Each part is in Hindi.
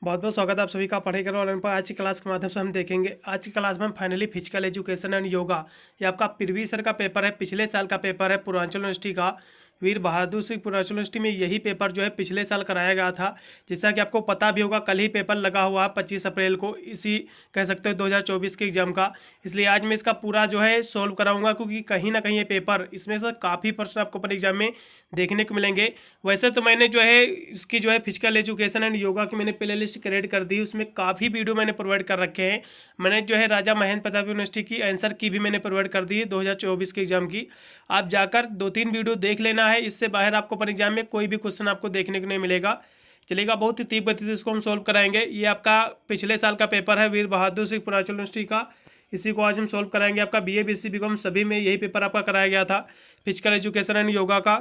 बहुत बहुत स्वागत है आप सभी का पढ़ाई करो ऑनलाइन पर। आज की क्लास के माध्यम से हम देखेंगे। आज की क्लास में हम finally physical education and yoga, ये आपका प्रीवियस ईयर का पेपर है, पिछले साल का पेपर है पूर्वांचल यूनिवर्सिटी का। वीर बहादुर सिंह पूर्वांचल यूनिवर्सिटी में यही पेपर जो है पिछले साल कराया गया था। जैसा कि आपको पता भी होगा, कल ही पेपर लगा हुआ है 25 अप्रैल को, इसी कह सकते हो 2024 के एग्जाम का। इसलिए आज मैं इसका पूरा जो है सोल्व कराऊंगा, क्योंकि कहीं ना कहीं ये पेपर इसमें से काफ़ी प्रश्न आपको अपने एग्जाम में देखने को मिलेंगे। वैसे तो मैंने जो है इसकी जो है फिजिकल एजुकेशन एंड योगा की मैंने प्ले लिस्ट क्रिएट कर दी, उसमें काफ़ी वीडियो मैंने प्रोवाइड कर रखे हैं। मैंने जो है राजा महेंद्र प्रताप यूनिवर्सिटी की आंसर की भी मैंने प्रोवाइड कर दी है 2024 के एग्जाम की। आप जाकर 2-3 वीडियो देख लेना है, इससे बाहर आपको पर एग्जाम में कोई भी क्वेश्चन आपको देखने को नहीं मिलेगा। चलेगा, बहुत ही तीव्र गति से इसको हम सॉल्व कराएंगे। ये आपका पिछले साल का पेपर है वीर बहादुर सिंह पूर्वांचल यूनिवर्सिटी का, इसी को आज हम सॉल्व कराएंगे। आपका BA BSc BCom सभी में यही पेपर आपका कराया गया था, फिजिकल एजुकेशन एंड योगा का।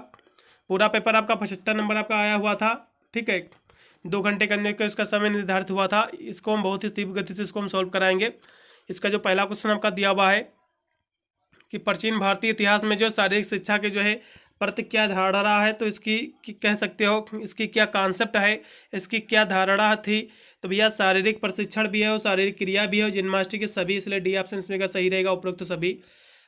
पूरा पेपर आपका 75 नंबर आपका आया हुआ था। ठीक है, 2 घंटे करने का इसका समय निर्धारित हुआ था। इसको हम बहुत ही तीव्र गति से इसको हम सॉल्व कराएंगे। इसका जो पहला क्वेश्चन आपका दिया हुआ है कि प्राचीन भारतीय इतिहास में जो शारीरिक शिक्षा के जो है प्रति क्या धारणा है, तो इसकी कह सकते हो इसकी क्या कॉन्सेप्ट है, इसकी क्या धारणा थी। तो भैया शारीरिक प्रशिक्षण भी है और शारीरिक क्रिया भी है, जिम्नास्टिक के सभी, इसलिए डी ऑप्शन इसमें का सही रहेगा, उपरोक्त तो सभी।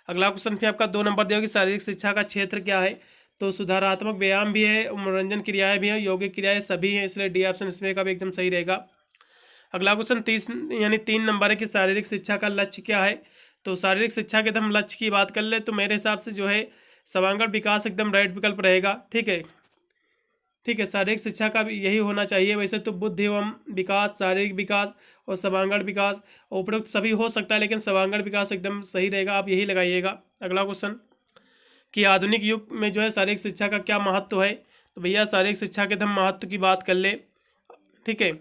अगला क्वेश्चन फिर आपका 2 नंबर दिया कि शारीरिक शिक्षा का क्षेत्र क्या है, तो सुधारात्मक व्यायाम भी है, मनोरंजन क्रियाएं भी हैं, यौगिक क्रियाएं सभी हैं, इसलिए डी ऑप्शन इसमें का भी एकदम सही रहेगा। अगला क्वेश्चन 3 नंबर है कि शारीरिक शिक्षा का लक्ष्य क्या है। तो शारीरिक शिक्षा के हम लक्ष्य की बात कर ले तो मेरे हिसाब से जो है सर्वांगीण विकास एकदम राइट विकल्प रहेगा। ठीक है, ठीक है, शारीरिक शिक्षा का भी यही होना चाहिए। वैसे तो बुद्धि एवं विकास, शारीरिक विकास और सर्वांगीण विकास, उपरोक्त सभी हो सकता है, लेकिन सर्वांगीण विकास एकदम सही रहेगा, आप यही लगाइएगा। अगला क्वेश्चन कि आधुनिक युग में जो है शारीरिक शिक्षा का क्या महत्व है। तो भैया शारीरिक शिक्षा के हम महत्व की बात कर ले। ठीक है,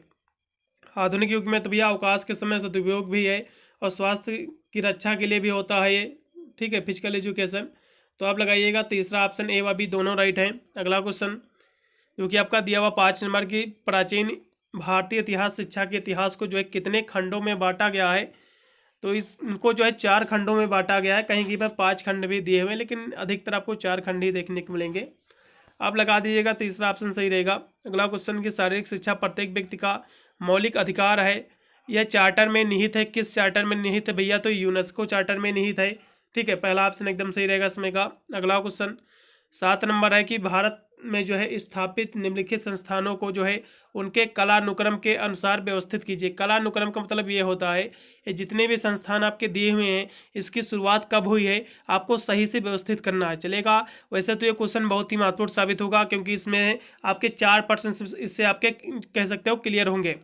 आधुनिक युग में तो भैया अवकाश के समय सदुपयोग भी है और स्वास्थ्य की रक्षा के लिए भी होता है ये। ठीक है, फिजिकल एजुकेशन, तो आप लगाइएगा तीसरा ऑप्शन ए व बी दोनों राइट हैं। अगला क्वेश्चन जो कि आपका दिया हुआ 5 नंबर की प्राचीन भारतीय इतिहास शिक्षा के इतिहास को जो है कितने खंडों में बांटा गया है। तो इनको जो है 4 खंडों में बांटा गया है, कहीं कहीं पर 5 खंड भी दिए हुए हैं, लेकिन अधिकतर आपको 4 खंड ही देखने को मिलेंगे। आप लगा दीजिएगा तीसरा ऑप्शन सही रहेगा। अगला क्वेश्चन की शारीरिक शिक्षा प्रत्येक व्यक्ति का मौलिक अधिकार है, यह चार्टर में निहित है, किस चार्टर में निहित है भैया, तो यूनेस्को चार्टर में निहित है। ठीक है, पहला ऑप्शन एकदम सही रहेगा इसमें का। अगला क्वेश्चन 7 नंबर है कि भारत में जो है स्थापित निम्नलिखित संस्थानों को जो है उनके कलानुक्रम के अनुसार व्यवस्थित कीजिए। कलानुक्रम का मतलब ये होता है ये जितने भी संस्थान आपके दिए हुए हैं इसकी शुरुआत कब हुई है आपको सही से व्यवस्थित करना है। चलेगा, वैसे तो ये क्वेश्चन बहुत ही महत्वपूर्ण साबित होगा, क्योंकि इसमें आपके 4% इससे आपके कह सकते हो क्लियर होंगे।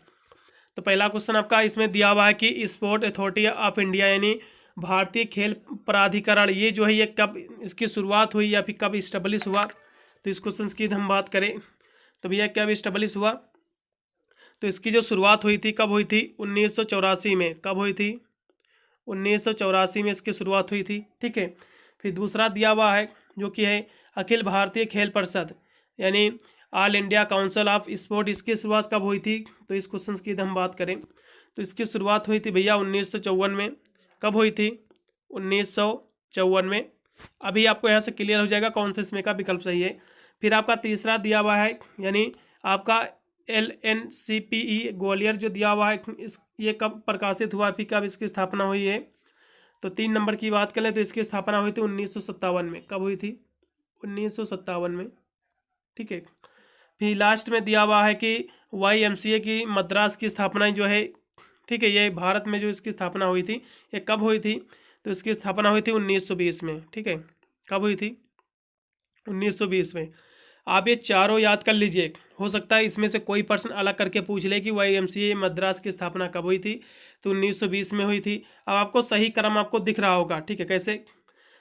तो पहला क्वेश्चन आपका इसमें दिया हुआ है कि स्पोर्ट अथॉरिटी ऑफ इंडिया यानी भारतीय खेल प्राधिकरण, ये जो है ये कब इसकी शुरुआत हुई या फिर कब इस्टेब्लिश हुआ। तो इस क्वेश्चन की हम बात करें तो भैया कब इस्टेब्लिश हुआ, तो इसकी जो शुरुआत हुई थी कब हुई थी, 1984 में। कब हुई थी, 1984 में इसकी शुरुआत हुई थी। ठीक है, फिर दूसरा दिया हुआ है जो कि है अखिल भारतीय खेल परिषद यानी all India council of sport, इसकी शुरुआत कब हुई थी। तो इस क्वेश्चन की हम बात करें तो इसकी शुरुआत हुई थी भैया 1954 में। कब हुई थी, 1954 में। अभी आपको यहाँ से क्लियर हो जाएगा कौन सा इसमें का विकल्प सही है। फिर आपका तीसरा दिया हुआ है यानी आपका LNCPE ग्वालियर जो दिया हुआ है इस ये कब प्रकाशित हुआ, फिर कब इसकी स्थापना हुई है। तो 3 नंबर की बात करें तो इसकी स्थापना हुई थी 1957 में। कब हुई थी, 1957 में। ठीक है, फिर लास्ट में दिया हुआ है कि YMCA की मद्रास की स्थापना जो है, ठीक है, ये भारत में जो इसकी स्थापना हुई थी ये कब हुई थी, तो इसकी स्थापना हुई थी 1920 में। ठीक है, कब हुई थी, 1920 में। आप ये चारों याद कर लीजिए, हो सकता है इसमें से कोई पर्सन अलग करके पूछ ले कि YMCA मद्रास की स्थापना कब हुई थी, तो 1920 में हुई थी। अब आपको सही क्रम आपको दिख रहा होगा। ठीक है, कैसे,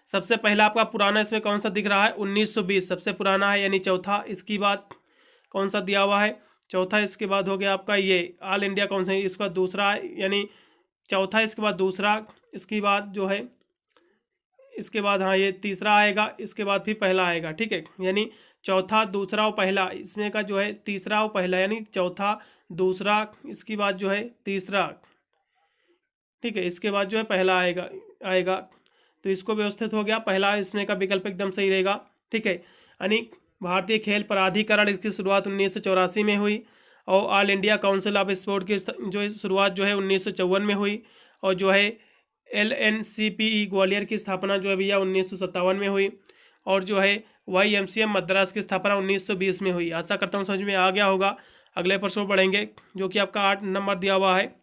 सबसे पहला आपका पुराना इसमें कौन सा दिख रहा है, 1920 सबसे पुराना है यानी चौथा। इसके बाद कौन सा दिया हुआ है, चौथा। इसके बाद हो गया आपका ये ऑल इंडिया कौन सा है, इसका दूसरा यानी चौथा, इसके बाद दूसरा, इसके बाद जो है इसके बाद हाँ ये तीसरा आएगा, इसके बाद फिर पहला आएगा। ठीक है, यानी चौथा दूसरा और पहला, इसमें का जो है तीसरा और पहला यानी चौथा दूसरा, इसके बाद जो है तीसरा। ठीक है, इसके बाद जो है पहला आएगा आएगा तो इसको व्यवस्थित हो गया, पहला इसमें का विकल्प एकदम सही रहेगा। ठीक है, यानी भारतीय खेल प्राधिकरण इसकी शुरुआत 1984 में हुई। और all India council of sport की जो शुरुआत जो है 1954 में हुई। और जो है LNCPE ग्वालियर की स्थापना जो है भैया 1957 में हुई। और जो है YMCA मद्रास की स्थापना 1920 में हुई। आशा करता हूँ समझ में आ गया होगा। अगले प्रश्न पढ़ेंगे जो कि आपका 8 नंबर दिया हुआ है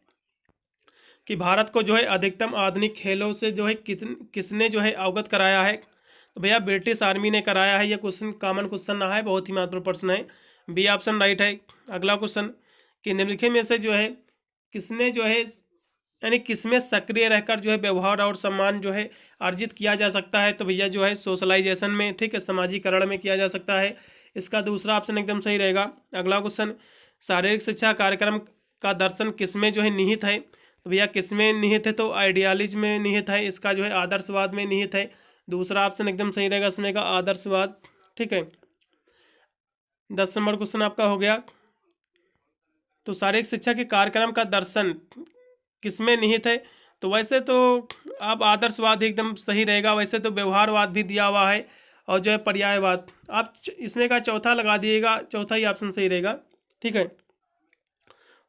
कि भारत को जो है अधिकतम आधुनिक खेलों से जो है किसने जो है अवगत कराया है। तो भैया ब्रिटिश आर्मी ने कराया है। ये क्वेश्चन कॉमन क्वेश्चन ना है, बहुत ही महत्वपूर्ण प्रश्न है। बी ऑप्शन राइट है। अगला क्वेश्चन कि निम्नलिखित में से जो है किसने जो है यानी किसमें सक्रिय रहकर जो है व्यवहार और सम्मान जो है अर्जित किया जा सकता है। तो भैया जो है सोशलाइजेशन में, ठीक है, समाजीकरण में किया जा सकता है। इसका दूसरा ऑप्शन एकदम सही रहेगा। अगला क्वेश्चन शारीरिक शिक्षा कार्यक्रम का दर्शन किसमें जो है निहित है। तो भैया किसमें निहित है, तो आइडियालिज्म में निहित है। इसका जो है आदर्शवाद में निहित है। दूसरा ऑप्शन एकदम सही रहेगा इसमें का आदर्शवाद, ठीक है। 10 नंबर क्वेश्चन आपका हो गया। तो शारीरिक शिक्षा के कार्यक्रम का दर्शन किसमें निहित है। तो वैसे तो आप आदर्शवाद एकदम सही रहेगा। वैसे तो व्यवहारवाद भी दिया हुआ है और जो है पर्यायवाद। आप इसमें का चौथा लगा दिएगा, चौथा ही ऑप्शन सही रहेगा, ठीक है।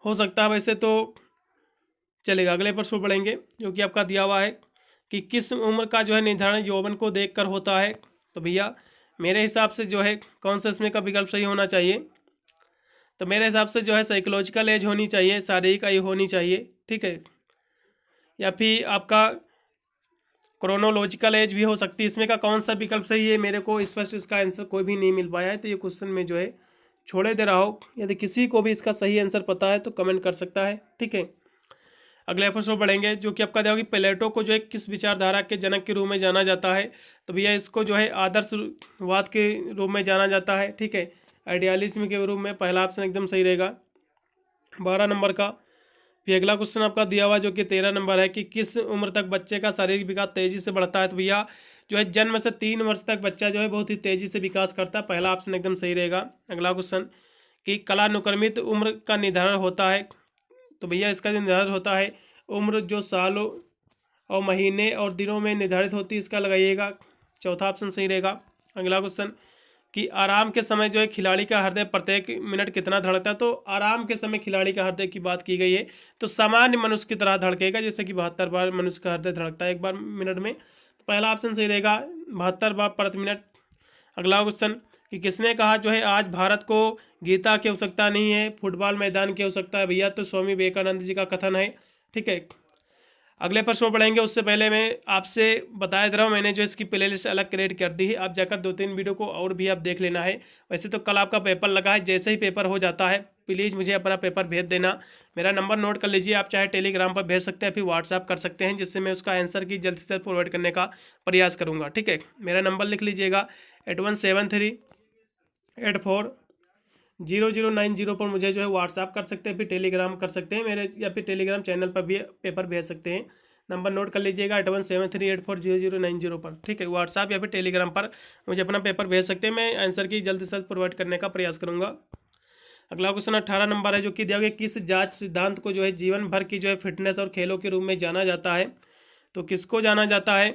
हो सकता है वैसे तो चलेगा। अगले प्रश्न पढ़ेंगे जो कि आपका दिया हुआ है कि किस उम्र का जो है निर्धारण यौवन को देखकर होता है। तो भैया मेरे हिसाब से जो है कौन सा इसमें का विकल्प सही होना चाहिए। तो मेरे हिसाब से जो है साइकोलॉजिकल एज होनी चाहिए, शारीरिक आयु होनी चाहिए, ठीक है, या फिर आपका क्रोनोलॉजिकल एज भी हो सकती है। इसमें का कौन सा विकल्प सही है, मेरे को स्पष्ट इसका आंसर कोई भी नहीं मिल पाया है। तो ये क्वेश्चन में जो है छोड़े दे रहा हो। यदि किसी को भी इसका सही आंसर पता है तो कमेंट कर सकता है, ठीक है। अगले प्रश्न पढ़ेंगे जो कि आपका देखो कि प्लेटो को जो है किस विचारधारा के जनक के रूप में जाना जाता है। तो भैया इसको जो है आदर्शवाद के रूप में जाना जाता है, ठीक है, आइडियालिज्म के रूप में। पहला ऑप्शन एकदम सही रहेगा 12 नंबर का। फिर अगला क्वेश्चन आपका दिया हुआ जो कि 13 नंबर है कि किस उम्र तक बच्चे का शारीरिक विकास तेजी से बढ़ता है। तो भैया जो है जन्म से 3 वर्ष तक बच्चा जो है बहुत ही तेजी से विकास करता है। पहला ऑप्शन एकदम सही रहेगा। अगला क्वेश्चन कि कलानुक्रमित उम्र का निर्धारण होता है। तो भैया इसका जो निर्धारण होता है उम्र जो सालों और महीने और दिनों में निर्धारित होती है, इसका लगाइएगा, चौथा ऑप्शन सही रहेगा। अगला क्वेश्चन कि आराम के समय जो है खिलाड़ी का हृदय प्रत्येक मिनट कितना धड़कता है। तो आराम के समय खिलाड़ी का हृदय की बात की गई है। तो सामान्य मनुष्य की तरह धड़केगा, जैसे कि 72 बार मनुष्य का हृदय धड़कता है एक बार मिनट में। तो पहला ऑप्शन सही रहेगा 72 बार प्रति मिनट। अगला क्वेश्चन कि किसने कहा जो है आज भारत को गीता की आवश्यकता नहीं है, फुटबॉल मैदान की आवश्यकता है। भैया तो स्वामी विवेकानंद जी का कथन है, ठीक है। अगले प्रश्न पढ़ेंगे उससे पहले मैं आपसे बता दे रहा हूँ, मैंने जो इसकी प्लेलिस्ट अलग क्रिएट कर दी है। आप जाकर 2-3 वीडियो को और भी आप देख लेना है। वैसे तो कल आपका पेपर लगा है, जैसे ही पेपर हो जाता है प्लीज़ मुझे अपना पेपर भेज देना। मेरा नंबर नोट कर लीजिए, आप चाहे टेलीग्राम पर भेज सकते हैं, फिर व्हाट्सएप कर सकते हैं, जिससे मैं उसका आंसर की जल्द से जल्द प्रोवाइड करने का प्रयास करूँगा, ठीक है। मेरा नंबर लिख लीजिएगा 8173840090 पर मुझे जो है व्हाट्सअप कर सकते हैं, फिर टेलीग्राम कर सकते हैं मेरे, या फिर टेलीग्राम चैनल पर भी पेपर भेज सकते हैं। नंबर नोट कर लीजिएगा 8173840090 पर, ठीक है। व्हाट्सअप या फिर टेलीग्राम पर मुझे अपना पेपर भेज सकते हैं, मैं आंसर की जल्द से जल्द प्रोवाइड करने का प्रयास करूँगा। अगला क्वेश्चन 18 नंबर है जो कि दिया गया किस जांच सिद्धांत को जो है जीवन भर की जो है फिटनेस और खेलों के रूप में जाना जाता है। तो किसको जाना जाता है।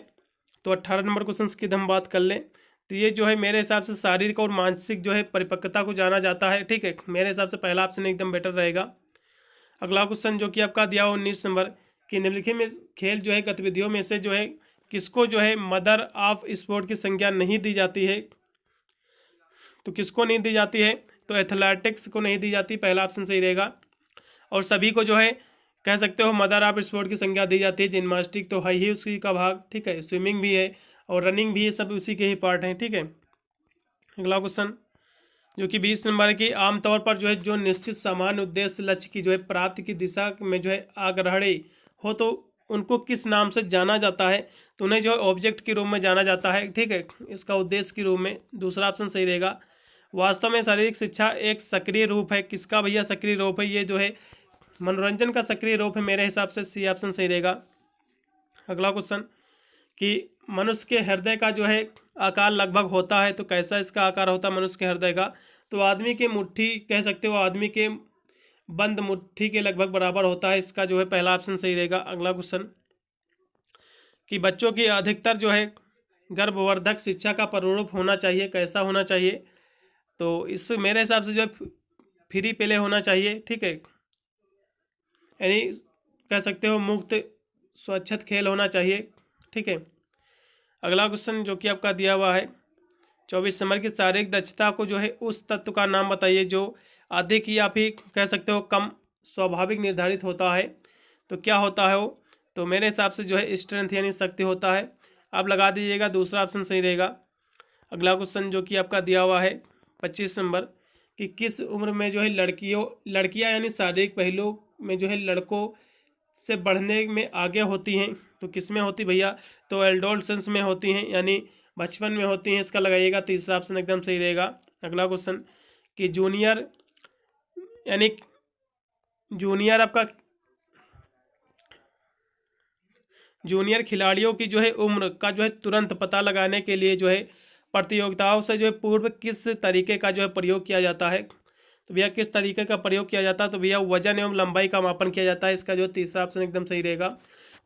तो 18 नंबर क्वेश्चन की हम बात कर लें तो ये जो है मेरे हिसाब से शारीरिक और मानसिक जो है परिपक्वता को जाना जाता है, ठीक है। मेरे हिसाब से पहला ऑप्शन एकदम बेटर रहेगा। अगला क्वेश्चन जो कि आपका दिया हुआ 19 नंबर कि निम्नलिखित में खेल जो है गतिविधियों में से जो है किसको जो है मदर ऑफ स्पोर्ट की संज्ञा नहीं दी जाती है। तो किसको नहीं दी जाती है, तो एथलेटिक्स को नहीं दी जाती, पहला ऑप्शन सही रहेगा। और सभी को जो है कह सकते हो मदर ऑफ स्पोर्ट की संज्ञा दी जाती है। जिम्नास्टिक तो है ही उसकी का भाग, ठीक है, स्विमिंग भी है और रनिंग भी है, सब उसी के ही पार्ट हैं, ठीक है। अगला क्वेश्चन जो कि 20 नंबर है कि आमतौर पर जो है जो निश्चित सामान्य उद्देश्य लक्ष्य की जो है प्राप्ति की दिशा में जो है आग्रही हो तो उनको किस नाम से जाना जाता है। तो उन्हें जो है ऑब्जेक्ट के रूप में जाना जाता है, ठीक है, इसका उद्देश्य के रूप में, दूसरा ऑप्शन सही रहेगा। वास्तव में शारीरिक शिक्षा एक सक्रिय रूप है, किसका भैया सक्रिय रूप है, ये जो है मनोरंजन का सक्रिय रूप है, मेरे हिसाब से सी ऑप्शन सही रहेगा। अगला क्वेश्चन कि मनुष्य के हृदय का जो है आकार लगभग होता है, तो कैसा इसका आकार होता है मनुष्य के हृदय का। तो आदमी के मुट्ठी कह सकते हो, आदमी के बंद मुट्ठी के लगभग बराबर होता है, इसका जो है पहला ऑप्शन सही रहेगा। अगला क्वेश्चन कि बच्चों की अधिकतर जो है गर्भवर्धक शिक्षा का प्रारूप होना चाहिए, कैसा होना चाहिए। तो इस मेरे हिसाब से जो है फ्री प्ले होना चाहिए, ठीक है, यानी कह सकते हो मुक्त स्वच्छत खेल होना चाहिए, ठीक है। अगला क्वेश्चन जो कि आपका दिया हुआ है 24 नंबर की शारीरिक दक्षता को जो है उस तत्व का नाम बताइए जो अधिक या फिर कह सकते हो कम स्वाभाविक निर्धारित होता है। तो क्या होता है वो? तो मेरे हिसाब से जो है स्ट्रेंथ यानी शक्ति होता है। आप लगा दीजिएगा, दूसरा ऑप्शन सही रहेगा। अगला क्वेश्चन जो कि आपका दिया हुआ है 25 नंबर कि किस उम्र में जो है लड़कियां यानी शारीरिक पहलू में जो है लड़कों से बढ़ने में आगे होती हैं। तो किस में होती भैया? तो एडोलसेंस में होती हैं, यानी बचपन में होती हैं। इसका लगाइएगा, तीसरा ऑप्शन एकदम सही रहेगा। अगला क्वेश्चन कि जूनियर यानी जूनियर खिलाड़ियों की जो है उम्र का जो है तुरंत पता लगाने के लिए जो है प्रतियोगिताओं से जो है पूर्व किस तरीके का जो है प्रयोग किया जाता है। तो भैया किस तरीके का प्रयोग किया जाता है? तो भैया वजन एवं लंबाई का मापन किया जाता है। इसका जो तीसरा ऑप्शन एकदम सही रहेगा।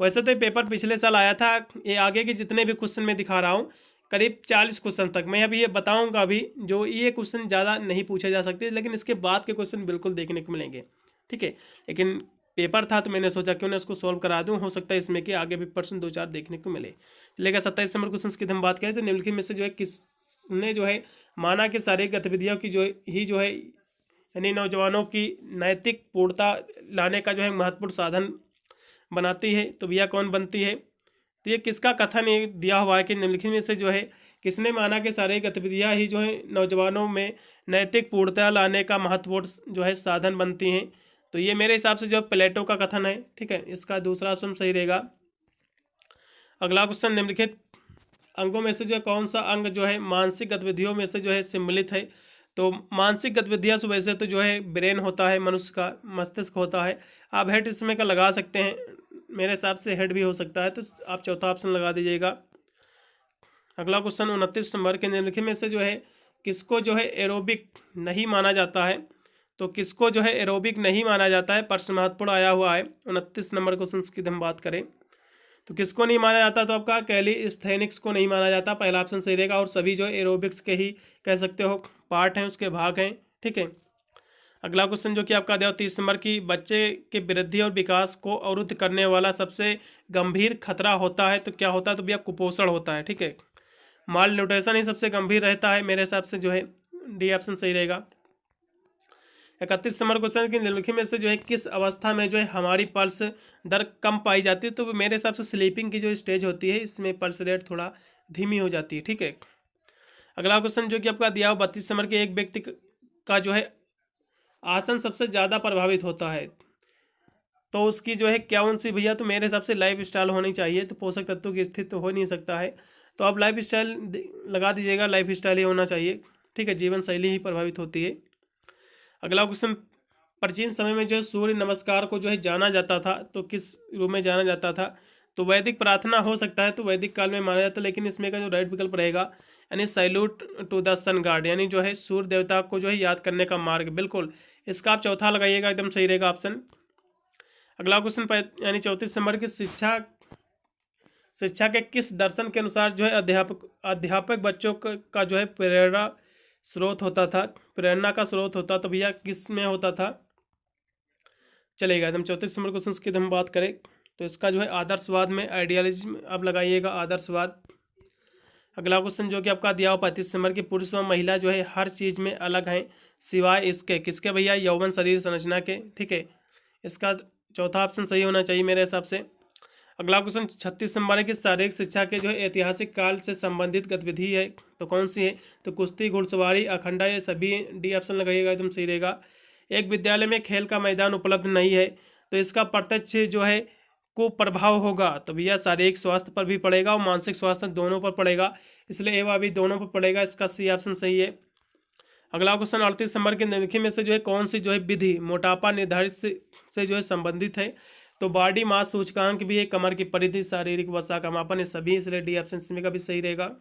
वैसे तो ये पेपर पिछले साल आया था। ये आगे के जितने भी क्वेश्चन मैं दिखा रहा हूँ करीब 40 क्वेश्चन तक मैं अभी ये बताऊंगा। अभी जो ये क्वेश्चन ज़्यादा नहीं पूछे जा सकते, लेकिन इसके बाद के क्वेश्चन बिल्कुल देखने को मिलेंगे, ठीक है। लेकिन पेपर था तो मैंने सोचा क्यों ना इसको सॉल्व करा दूं, हो सकता है इसमें कि आगे भी प्रश्न 2-4 देखने को मिले। चलेगा 27 नंबर क्वेश्चन की हम बात करें तो निम्नलिखित में से जो है किसने जो है माना कि शारीरिक गतिविधियों की जो है यानी नौजवानों की नैतिक पूर्णता लाने का जो है महत्वपूर्ण साधन बनाती है। तो भैया कौन बनती है? तो ये किसका कथन ये दिया हुआ है कि निम्नलिखित में से जो है किसने माना कि शारीरिक गतिविधियाँ ही जो है नौजवानों में नैतिक पूर्णता लाने का महत्वपूर्ण जो है साधन बनती हैं। तो ये मेरे हिसाब से जो प्लेटो का कथन है, ठीक है। इसका दूसरा ऑप्शन सही रहेगा। अगला क्वेश्चन निम्नलिखित अंगों में से जो है कौन सा अंग जो है मानसिक गतिविधियों में से जो है सम्मिलित है? तो मानसिक गतिविधियाँ वैसे तो जो है ब्रेन होता है, मनुष्य का मस्तिष्क होता है। आप हेड इसमें का लगा सकते हैं, मेरे हिसाब से हेड भी हो सकता है, तो आप चौथा ऑप्शन लगा दीजिएगा। अगला क्वेश्चन 29 नंबर के निम्नलिखित में से जो है किसको जो है एरोबिक नहीं माना जाता है? तो किसको जो है एरोबिक नहीं माना जाता है? प्रश्न महत्वपूर्ण आया हुआ है 29 नंबर क्वेश्चन की हम बात करें तो किसको नहीं माना जाता? तो आपका कैलिस्थेनिक्स को नहीं माना जाता, पहला ऑप्शन सही रहेगा। और सभी जो एरोबिक्स के ही कह सकते हो पार्ट हैं, उसके भाग हैं, ठीक है। अगला क्वेश्चन जो कि आपका दिया 30 नंबर की बच्चे के वृद्धि और विकास को अवरुद्ध करने वाला सबसे गंभीर खतरा होता है। तो क्या होता है? तो भैया कुपोषण होता है, ठीक है। माल न्यूट्रिशन ही सबसे गंभीर रहता है, मेरे हिसाब से जो है डी ऑप्शन सही रहेगा। 31 नंबर क्वेश्चन की निम्नलिखित में से जो है किस अवस्था में जो है हमारी पल्स दर कम पाई जाती है? तो मेरे हिसाब से स्लीपिंग की जो स्टेज होती है इसमें पल्स रेट थोड़ा धीमी हो जाती है, ठीक है। अगला क्वेश्चन जो कि आपका दिया हुआ 32 नंबर के एक व्यक्ति का जो है आसन सबसे ज़्यादा प्रभावित होता है, तो उसकी जो है क्या उनसी भैया? तो मेरे हिसाब से लाइफ स्टाइल होनी चाहिए। तो पोषक तत्वों की स्थिति तो हो नहीं सकता है, तो आप लाइफ स्टाइल लगा दीजिएगा, लाइफ स्टाइल ही होना चाहिए, ठीक है। जीवन शैली ही प्रभावित होती है। अगला क्वेश्चन प्राचीन समय में जो है सूर्य नमस्कार को जो है जाना जाता था, तो किस रूप में जाना जाता था? तो वैदिक प्रार्थना हो सकता है, तो वैदिक काल में माना जाता है, लेकिन इसमें का जो राइट विकल्प रहेगा यानी salute to the sun god, यानी जो है सूर्य देवता को जो है याद करने का मार्ग, बिल्कुल। इसका आप चौथा लगाइएगा, एकदम सही रहेगा ऑप्शन। अगला क्वेश्चन यानी 34 नंबर की शिक्षा के किस दर्शन के अनुसार जो है अध्यापक बच्चों का जो है प्रेरणा स्रोत होता था, प्रेरणा का स्रोत होता? तो भैया किस में होता था? चलेगा एकदम 34 नंबर क्वेश्चन की हम बात करें तो इसका जो है आदर्शवाद में, आइडियालिज्म आप लगाइएगा, आदर्शवाद। अगला क्वेश्चन जो कि आपका दिया हुआ 35 नंबर की पुरुष व महिला जो है हर चीज़ में अलग हैं सिवाय इसके, किसके भैया? यौवन शरीर संरचना के, ठीक है। इसका चौथा ऑप्शन सही होना चाहिए मेरे हिसाब से। अगला क्वेश्चन 36 नंबर है कि शारीरिक शिक्षा के जो है ऐतिहासिक काल से संबंधित गतिविधि है, तो कौन सी है? तो कुश्ती, घुड़सवारी, अखंडा, ये सभी डी ऑप्शन लगाइएगा, एकदम सही रहेगा। एक विद्यालय में खेल का मैदान उपलब्ध नहीं है, तो इसका प्रत्यक्ष जो है कुप्रभाव होगा, तो भैया शारीरिक स्वास्थ्य पर भी पड़ेगा और मानसिक स्वास्थ्य दोनों पर पड़ेगा, इसलिए एवं भी दोनों पर पड़ेगा, इसका सी ऑप्शन सही है। अगला क्वेश्चन 38 नंबर के निम्नलिखित में से जो है कौन सी जो है विधि मोटापा निर्धारित से जो है संबंधित है? तो बॉडी मास सूचकांक भी है, कमर की परिधि, शारीरिक वसा का मापन, है सभी, इसलिए डी ऑप्शन इसमें का भी सही रहेगा।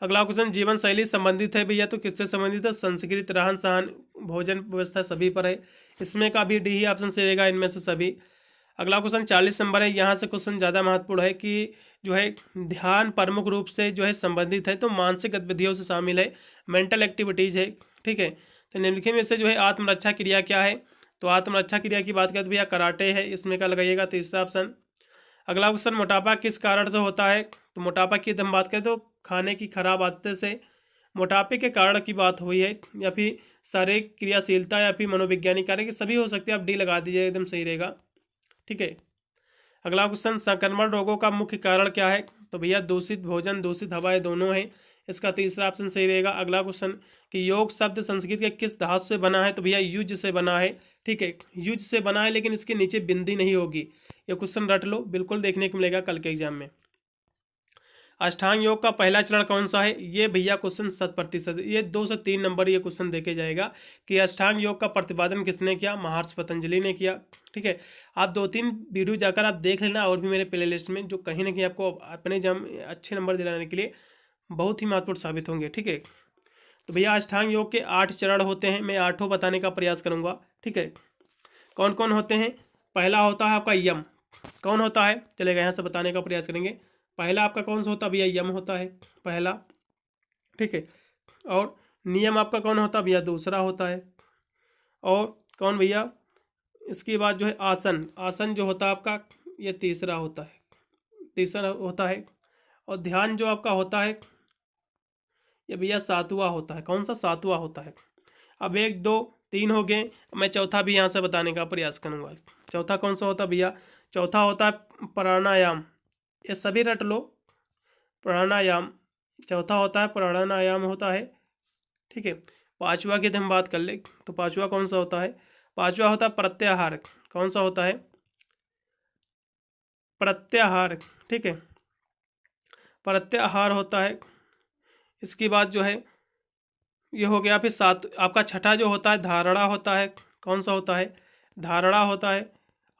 अगला क्वेश्चन जीवन शैली संबंधित है भैया, तो किससे संबंधित है? संस्कृति, रहन सहन, भोजन व्यवस्था सभी पर है, इसमें का भी डी ही ऑप्शन सही रहेगा इनमें से सभी। अगला क्वेश्चन 40 नंबर है, यहाँ से क्वेश्चन ज़्यादा महत्वपूर्ण है कि जो है ध्यान प्रमुख रूप से जो है संबंधित है, तो मानसिक गतिविधियों से शामिल है, मेंटल एक्टिविटीज़ है, ठीक है। तो निम्नलिखित में से जो है आत्मरक्षा क्रिया क्या है? तो आत्मरक्षा क्रिया की बात करें तो भैया कराटे है, इसमें क्या लगाइएगा? तीसरा ऑप्शन। अगला क्वेश्चन, मोटापा किस कारण से होता है? तो मोटापा की हम बात करें तो खाने की खराब आदतें से मोटापे के कारण की बात हुई है, या फिर शारीरिक क्रियाशीलता, या फिर मनोवैज्ञानिक कारण, की सभी हो सकते हैं। आप डी लगा दीजिए, एकदम सही रहेगा। ठीक है। अगला क्वेश्चन, संक्रमण रोगों का मुख्य कारण क्या है? तो भैया दूषित भोजन, दूषित हवाएं दोनों हैं, इसका तीसरा ऑप्शन सही रहेगा। अगला क्वेश्चन कि योग शब्द संस्कृत के किस धातु से बना है? तो भैया युज से बना है। ठीक है, युज से बना है, लेकिन इसके नीचे बिंदी नहीं होगी। ये क्वेश्चन रट लो, बिल्कुल देखने को मिलेगा कल के एग्जाम में। अष्टांग योग का पहला चरण कौन सा है? ये भैया क्वेश्चन 100%, ये 2 से 3 नंबर ये क्वेश्चन देखे जाएगा कि अष्टांग योग का प्रतिपादन किसने किया? महर्षि पतंजलि ने किया। ठीक है, आप 2-3 वीडियो जाकर आप देख लेना, और भी मेरे प्ले लिस्ट में, जो कहीं ना कहीं आपको अपने एग्जाम अच्छे नंबर दिलाने के लिए बहुत ही महत्वपूर्ण साबित होंगे। ठीक है, तो भैया अष्टांग योग के 8 चरण होते हैं, मैं 8 बताने का प्रयास करूंगा। ठीक है, कौन कौन होते हैं? पहला होता है आपका यम। कौन होता है? चलेगा, यहाँ से बताने का प्रयास करेंगे। पहला आपका कौन सा होता है भैया? यम होता है पहला। ठीक है, और नियम आपका कौन होता है भैया? दूसरा होता है। और कौन भैया? इसके बाद जो है आसन, आसन जो होता है आपका, ये तीसरा होता है, तीसरा होता है। और ध्यान जो आपका होता है, ये भैया सातवां होता है। कौन सा? सातवां होता है। अब 1 2 3 हो गए, मैं चौथा भी यहाँ से बताने का प्रयास करूँगा। चौथा कौन सा होता है भैया? चौथा होता है प्राणायाम, ये सभी रट लो। प्राणायाम चौथा होता है, प्राणायाम होता है। ठीक है, पांचवा की हम बात कर ले तो पांचवा कौन सा होता है? पांचवा होता है प्रत्याहार। कौन सा होता है? प्रत्याहार। ठीक है, प्रत्याहार होता है। इसके बाद जो है ये हो गया। फिर सात आपका छठा जो होता है धारणा होता है। कौन सा होता है? धारणा होता है।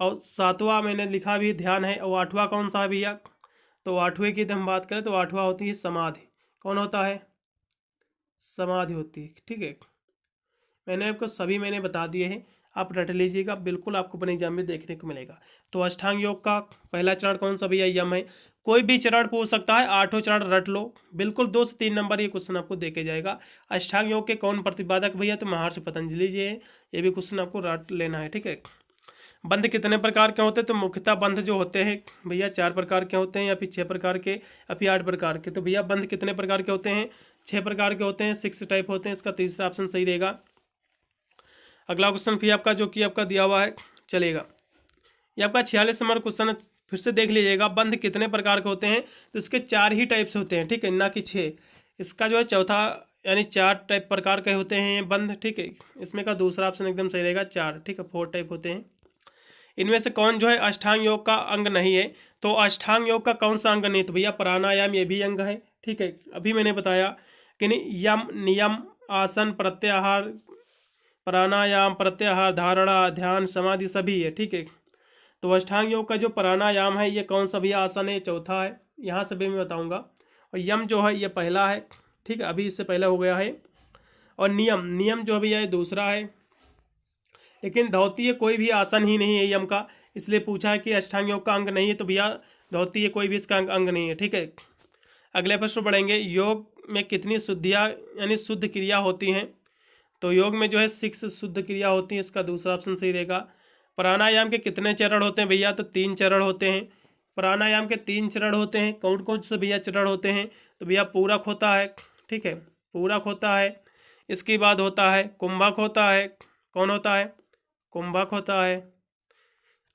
और सातवां मैंने लिखा भी ध्यान है। और आठवां कौन सा है भैया? तो आठवें की हम बात करें तो आठवां होती है समाधि। कौन होता है? समाधि होती है। ठीक है, मैंने आपको सभी मैंने बता दिए हैं, आप रट लीजिएगा, बिल्कुल आपको अपने एग्जाम में देखने को मिलेगा। तो अष्टांग योग का पहला चरण कौन सा भैया? यम है। कोई भी चरण पूछ सकता है, 8 चरण रट लो, बिल्कुल 2 से 3 नंबर ये क्वेश्चन आपको देके जाएगा। अष्टांग योग के कौन प्रतिपादक भैया? तो महर्षि पतंजलि जी है, ये भी क्वेश्चन आपको रट लेना है। ठीक है, बंध कितने प्रकार के होते हैं? तो मुख्यतः बंध जो होते हैं भैया 4 प्रकार के होते हैं, या फिर 6 प्रकार के, या फिर 8 प्रकार के। तो भैया बंध कितने प्रकार के होते हैं? 6 प्रकार के होते हैं, 6 टाइप होते हैं, इसका तीसरा ऑप्शन सही रहेगा। अगला क्वेश्चन फिर आपका जो कि आपका दिया हुआ है, चलेगा, ये आपका 46 नंबर क्वेश्चन है, फिर से देख लीजिएगा। बंध कितने प्रकार के होते हैं? तो इसके 4 ही टाइप्स होते हैं। ठीक है, ना कि 6। इसका जो है चौथा, यानी 4 टाइप प्रकार के होते हैं ये बंध। ठीक है, इसमें का दूसरा ऑप्शन एकदम सही रहेगा, 4। ठीक है, 4 टाइप होते हैं। इनमें से कौन जो है अष्टांग योग का अंग नहीं है? तो अष्टांग योग का कौन सा अंग नहीं? तो भैया प्राणायाम, ये भी अंग है। ठीक है, अभी मैंने बताया कि नहीं, यम, नियम, आसन, प्रत्याहार, प्राणायाम, प्रत्याहार, धारणा, ध्यान, समाधि सभी है। ठीक है, तो अष्टांग योग का जो प्राणायाम है ये कौन सा भी आसन है? चौथा है, यहाँ से भी मैं बताऊंगा। और यम जो है ये पहला है। ठीक है, अभी इससे पहले हो गया है। और नियम, नियम जो भैया ये दूसरा है। लेकिन धौती ये कोई भी आसन ही नहीं है यम का, इसलिए पूछा है कि अष्टांग योग का अंग नहीं है, तो भैया धौती ये कोई भी इसका अंग नहीं है। ठीक है, अगले प्रश्न बढ़ेंगे। योग में कितनी शुद्धियाँ यानी शुद्ध क्रिया होती हैं? तो योग में जो है 6 शुद्ध क्रिया होती हैं, इसका दूसरा ऑप्शन सही रहेगा। प्राणायाम के कितने चरण होते हैं भैया? तो 3 चरण होते हैं। प्राणायाम के 3 चरण होते हैं। कौन कौन से भैया चरण होते हैं? तो भैया पूरक होता है। ठीक है, पूरक होता है। इसके बाद होता है कुंभक होता है। कौन होता है? कुंभक होता है।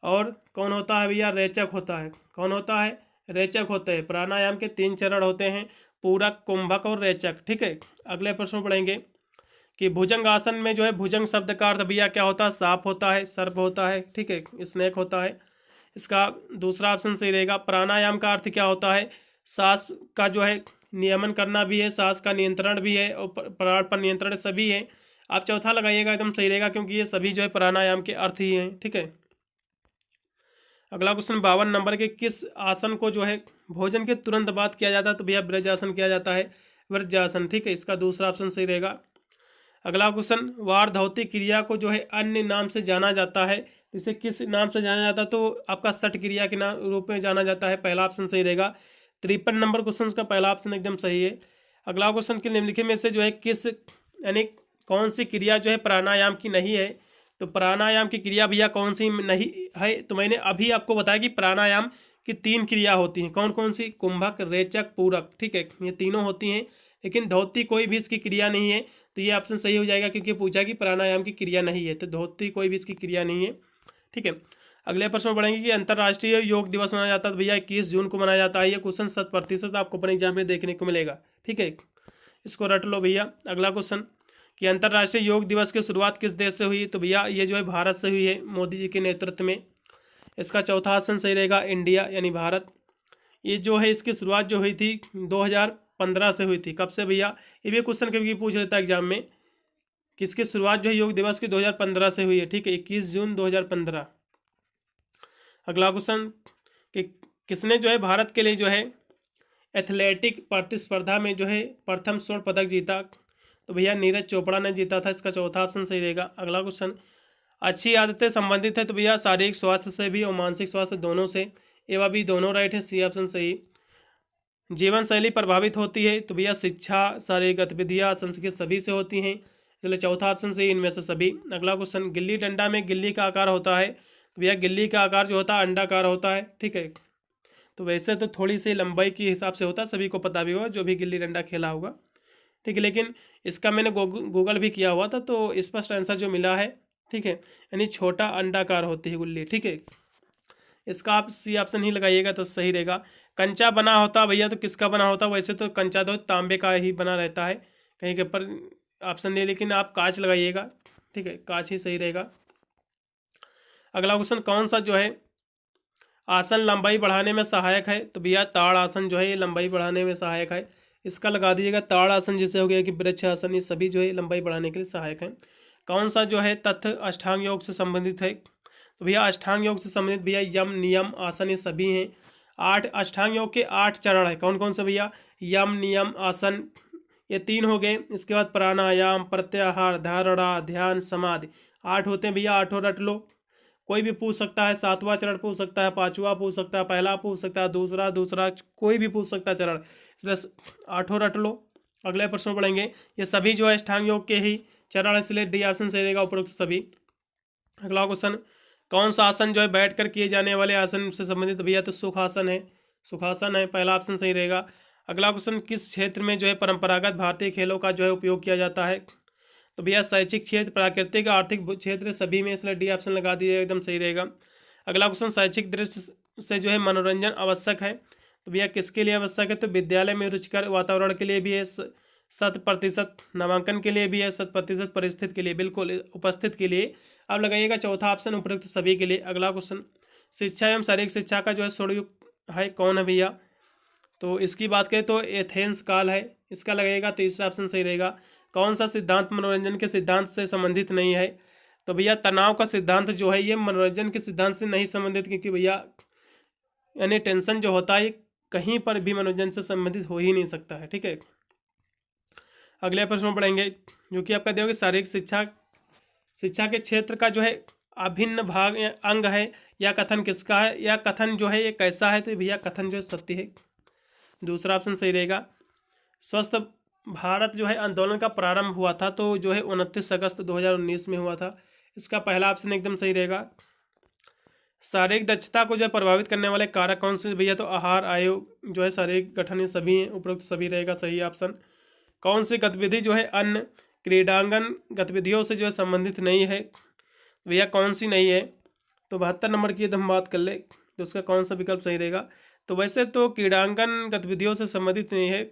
और कौन होता है भैया? रेचक होता है। कौन होता है? रेचक होते हैं। प्राणायाम के 3 चरण होते हैं, पूरक, कुंभक और रेचक। ठीक है, अगले प्रश्न पढ़ेंगे कि भुजंग आसन में जो है भुजंग शब्द का अर्थ भैया क्या होता है? सांप होता है, सर्प होता है। ठीक है, स्नेक होता है, इसका दूसरा ऑप्शन सही रहेगा। प्राणायाम का अर्थ क्या होता है? सांस का जो है नियमन करना भी है, सांस का नियंत्रण भी है, और प्राण पर नियंत्रण सभी है। आप चौथा लगाइएगा, एकदम सही रहेगा, क्योंकि ये सभी जो है प्राणायाम के अर्थ ही हैं। ठीक है, अगला क्वेश्चन 52 नंबर के, किस आसन को जो है भोजन के तुरंत बाद किया जाता है? तो भैया ब्रजासन किया जाता है, व्रजासन। ठीक है, इसका दूसरा ऑप्शन सही रहेगा। अगला क्वेश्चन, वार्धौती क्रिया को जो है अन्य नाम से जाना जाता है, तो इसे किस नाम से जाना जाता है? तो आपका सठ क्रिया के नाम रूप में जाना जाता है, पहला ऑप्शन सही रहेगा। 53 नंबर क्वेश्चन का पहला ऑप्शन एकदम सही है। अगला क्वेश्चन के निम्नलिखित में से जो है किस यानी कौन सी क्रिया जो है प्राणायाम की नहीं है? तो प्राणायाम की क्रिया भैया कौन सी नहीं है? तो मैंने अभी आपको बताया कि प्राणायाम की 3 क्रिया होती हैं। कौन कौन सी? कुंभक, रेचक, पूरक। ठीक है, ये तीनों होती हैं, लेकिन धोती कोई भी इसकी क्रिया नहीं है। तो ये ऑप्शन सही हो जाएगा, क्योंकि पूछा कि प्राणायाम की क्रिया नहीं है, तो धोती कोई भी इसकी क्रिया नहीं है। ठीक है, अगले प्रश्न में पढ़ेंगे कि अंतर्राष्ट्रीय योग दिवस मनाया जाता है। तो भैया 21 जून को मनाया जाता है। ये क्वेश्चन 100% आपको अपने एग्जाम में देखने को मिलेगा। ठीक है, इसको रट लो भैया। अगला क्वेश्चन कि अंतर्राष्ट्रीय योग दिवस की शुरुआत किस देश से हुई? तो भैया ये जो है भारत से हुई है, मोदी जी के नेतृत्व में। इसका चौथा ऑप्शन सही रहेगा, इंडिया यानी भारत। ये जो है इसकी शुरुआत जो हुई थी 2015 से हुई थी। कब से भैया? ये भी क्वेश्चन कभी पूछ लेता है एग्जाम में, किसकी शुरुआत जो है योग दिवस की 2015 से हुई है। ठीक है, 21 जून 2015। अगला क्वेश्चन कि किसने जो है भारत के लिए जो है एथलेटिक प्रतिस्पर्धा में जो है प्रथम स्वर्ण पदक जीता? तो भैया नीरज चोपड़ा ने जीता था। इसका चौथा ऑप्शन सही रहेगा। अगला क्वेश्चन, अच्छी आदतें संबंधित है। तो भैया शारीरिक स्वास्थ्य से भी और मानसिक स्वास्थ्य दोनों से। एवं भी दोनों राइट है, सी ऑप्शन सही। जीवन शैली प्रभावित होती है। तो भैया शिक्षा, शारीरिक गतिविधियाँ, संस्कृत सभी से होती हैं, इसलिए चौथा ऑप्शन सही, इनमें से सभी। अगला क्वेश्चन, गिल्ली डंडा में गिल्ली का आकार होता है। तो भैया गिल्ली का आकार जो होता है अंडाकार होता है। ठीक है, तो वैसे तो थोड़ी सी लंबाई के हिसाब से होता है, सभी को पता भी होगा जो भी गिल्ली डंडा खेला होगा। ठीक है, लेकिन इसका मैंने गूगल भी किया हुआ था, तो स्पष्ट आंसर जो मिला है, ठीक है, यानी छोटा अंडाकार होती है गुल्ली। ठीक है, इसका आप सी ऑप्शन ही लगाइएगा तो सही रहेगा। कंचा बना होता भैया, तो किसका बना होता? वैसे तो कंचा तो तांबे का ही बना रहता है, कहीं के ऊपर ऑप्शन नहीं, लेकिन आप कांच लगाइएगा। ठीक है, कांच ही सही रहेगा। अगला क्वेश्चन, कौन सा जो है आसन लंबाई बढ़ाने में सहायक है? तो भैया ताड़ आसन जो है ये लंबाई बढ़ाने में सहायक है। इसका लगा दीजिएगा ताड़ आसन, जैसे हो गया कि वृक्ष आसन, ये सभी जो है लंबाई बढ़ाने के लिए सहायक है। कौन सा जो है तथ्य अष्टांग योग से संबंधित है? तो भैया अष्टांग योग से संबंधित भैया यम, नियम, आसन, ये सभी हैं। 8 अष्टांग योग के 8 चरण है। कौन कौन से भैया? यम, नियम, आसन, ये 3 हो गए। इसके बाद प्राणायाम, प्रत्याहार, धारणा, ध्यान, समाधि, 8 होते हैं भैया। 8 रट लो। कोई भी पूछ सकता है, 7वां चरण पूछ सकता है, 5वां पूछ सकता है, पहला पूछ सकता है, दूसरा कोई भी पूछ सकता है चरण, इसलिए 8 रट लो। अगले प्रश्न पढ़ेंगे, ये सभी जो है अष्टांग योग के ही चरण है, इसलिए डी ऑप्शन सही रहेगा, उपरोक्त सभी। अगला क्वेश्चन, कौन सा आसन जो है बैठकर किए जाने वाले आसन से संबंधित? भैया तो सुखासन है, सुखासन है, पहला ऑप्शन सही रहेगा। अगला क्वेश्चन, किस क्षेत्र में जो है परंपरागत भारतीय खेलों का जो है उपयोग किया जाता है? तो भैया शैक्षिक क्षेत्र, प्राकृतिक, आर्थिक क्षेत्र, सभी में, इसलिए डी ऑप्शन लगा दीजिए, एकदम सही रहेगा। अगला क्वेश्चन, शैक्षिक दृष्टि से जो है मनोरंजन आवश्यक है। तो भैया किसके लिए आवश्यक है? तो विद्यालय में रुचिकर वातावरण के लिए भी है, 100% नामांकन के लिए भी है, 100% परिस्थिति के लिए, बिल्कुल उपस्थित के लिए। अब लगाइएगा चौथा ऑप्शन, उपयुक्त सभी के लिए। अगला क्वेश्चन, शिक्षा एवं शारीरिक शिक्षा का जो है स्वरूप है, कौन है भैया? तो इसकी बात करें तो एथेंस काल है, इसका लगेगा तीसरा ऑप्शन सही रहेगा। कौन सा सिद्धांत मनोरंजन के सिद्धांत से संबंधित नहीं है? तो भैया तनाव का सिद्धांत जो है ये मनोरंजन के सिद्धांत से नहीं संबंधित, क्योंकि भैया यानी टेंशन जो होता है कहीं पर भी मनोरंजन से संबंधित हो ही नहीं सकता है। ठीक है, अगले प्रश्न पढ़ेंगे, जो कि आपका देखोगे शारीरिक शिक्षा के क्षेत्र का जो है अभिन्न भाग या अंग है, या कथन किसका है, या कथन जो है ये कैसा है? तो भैया कथन जो सत्य है, दूसरा ऑप्शन सही रहेगा। स्वस्थ भारत जो है आंदोलन का प्रारंभ हुआ था, तो जो है 29 अगस्त 2019 में हुआ था, इसका पहला ऑप्शन एकदम सही रहेगा। शारीरिक दक्षता को जो है प्रभावित करने वाले कारक कौन से भैया? तो आहार, आयु, जो है शारीरिक गठन, ये सभी हैं, उपरोक्त सभी रहेगा सही ऑप्शन। कौन सी गतिविधि जो है अन्य क्रीडांगन गतिविधियों से जो है संबंधित नहीं है? भैया कौन सी नहीं है? तो 72 नंबर की यदि हम बात कर ले तो उसका कौन सा विकल्प सही रहेगा? तो वैसे तो क्रीडांगन गतिविधियों से संबंधित नहीं है,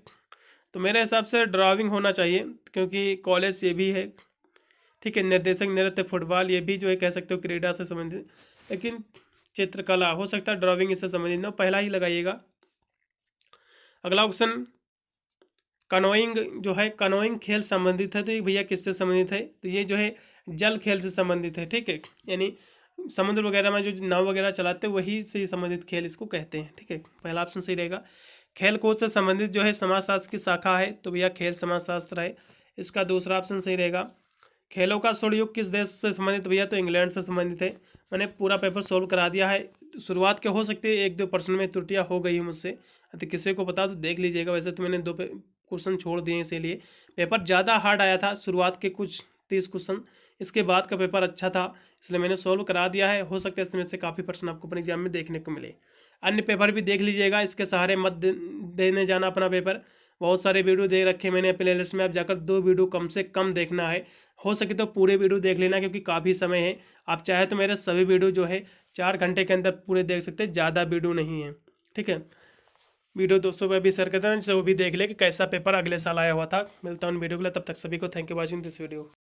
तो मेरे हिसाब से ड्राइविंग होना चाहिए, क्योंकि कॉलेज ये भी है। ठीक है, निर्देशक, नृत्य, फुटबॉल, ये भी जो है कह सकते हो क्रीडा से संबंधित, लेकिन चित्रकला हो सकता है ड्राइविंग इससे संबंधित ना, पहला ही लगाइएगा। अगला क्वेश्चन, कनोइंग जो है, कनोइंग खेल संबंधित है, तो ये भैया किससे संबंधित है? तो ये जो है जल खेल से संबंधित है। ठीक है, यानी समुद्र वगैरह में जो नाव वगैरह चलाते हैं वही से संबंधित खेल इसको कहते हैं। ठीक है, पहला ऑप्शन सही रहेगा। खेल कूद से संबंधित जो है समाजशास्त्र की शाखा है, तो भैया खेल समाजशास्त्र है, इसका दूसरा ऑप्शन सही रहेगा। खेलों का स्वर्ण युग किस देश से संबंधित भैया? तो इंग्लैंड से संबंधित है। मैंने पूरा पेपर सोल्व करा दिया है, शुरुआत के हो सकती है 1-2% में त्रुटियां हो गई है मुझसे, तो किसी को पता तो देख लीजिएगा, वैसे तो मैंने 2 क्वेश्चन छोड़ दिए इसीलिए, पेपर ज़्यादा हार्ड आया था, शुरुआत के कुछ 30 क्वेश्चन, इसके बाद का पेपर अच्छा था, इसलिए मैंने सॉल्व करा दिया है। हो सकता है इसमें से काफ़ी प्रश्न आपको अपने एग्जाम में देखने को मिले। अन्य पेपर भी देख लीजिएगा, इसके सहारे मत देने जाना अपना पेपर। बहुत सारे वीडियो दे रखे मैंने प्लेलिस्ट में, आप जाकर 2 वीडियो कम से कम देखना है। हो सके तो पूरे वीडियो देख लेना, क्योंकि काफ़ी समय है। आप चाहे तो मेरे सभी वीडियो जो है 4 घंटे के अंदर पूरे देख सकते हैं, ज़्यादा वीडियो नहीं है। ठीक है, वीडियो दोस्तों पर भी शेयर करते हैं, जिससे वो भी देख ले कि कैसा पेपर अगले साल आया हुआ था। मिलता हूँ वीडियो के लिए, तब तक सभी को thank you watching this video.